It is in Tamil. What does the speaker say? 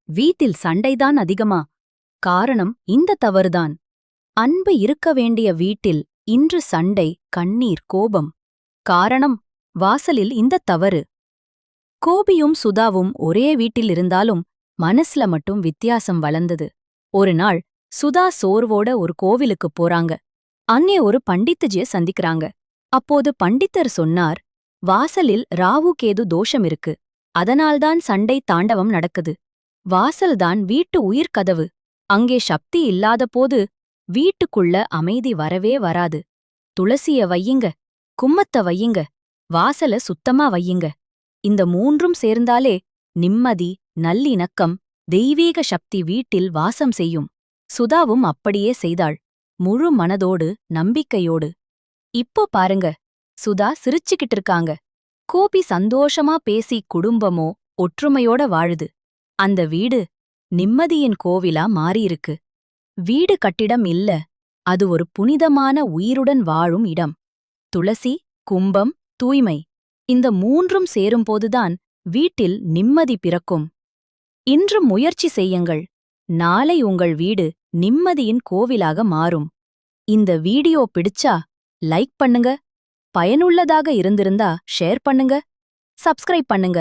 வீட்டில் சண்டைதான் அதிகமா? காரணம் இந்த தவறுதான். அன்பு இருக்க வேண்டிய வீட்டில் இன்று சண்டை, கண்ணீர், கோபம். காரணம் வாசலில் இந்த தவறு. கோபியும் சுதாவும் ஒரே வீட்டில் இருந்தாலும் மனசுல மட்டும் வித்தியாசம் வளர்ந்தது. ஒரு நாள் சுதா சோர்வோட ஒரு கோவிலுக்குப் போறாங்க. அங்கே ஒரு பண்டித்துஜிய சந்திக்கிறாங்க. அப்போது பண்டித்தர் சொன்னார், வாசலில் ராவு கேது தோஷம் இருக்கு. அதனால்தான் சண்டை தாண்டவம் நடக்குது. வாசல்தான் வீட்டு உயிர்க்கதவு. அங்கே சக்தி இல்லாத போது வீட்டுக்குள்ள அமைதி வரவே வராது. துளசிய வையுங்க, கும்மத்த வையுங்க, வாசல சுத்தமா வையுங்க. இந்த மூன்றும் சேர்ந்தாலே நிம்மதி, நல்லிணக்கம், தெய்வீக சக்தி வீட்டில் வாசம் செய்யும். சுதாவும் அப்படியே செய்தாள், முழு மனதோடு, நம்பிக்கையோடு. இப்போ பாருங்க, சுதா சிரிச்சுக்கிட்டு இருக்காங்க. கோபி சந்தோஷமா பேசி குடும்பமோ ஒற்றுமையோட வாழுது. அந்த வீடு நிம்மதியின் கோவிலா மாறியிருக்கு. வீடு கட்டிடம் இல்ல, அது ஒரு புனிதமான உயிருடன் வாழும் இடம். துளசி, கும்பம், தூய்மை, இந்த மூன்றும் சேரும்போதுதான் வீட்டில் நிம்மதி பிறக்கும். இன்று முயற்சி செய்யுங்கள். நாளை உங்கள் வீடு நிம்மதியின் கோவிலாக மாறும். இந்த வீடியோ பிடிச்சா லைக் பண்ணுங்க. பயனுள்ளதாக இருந்திருந்தா ஷேர் பண்ணுங்க. சப்ஸ்கிரைப் பண்ணுங்க.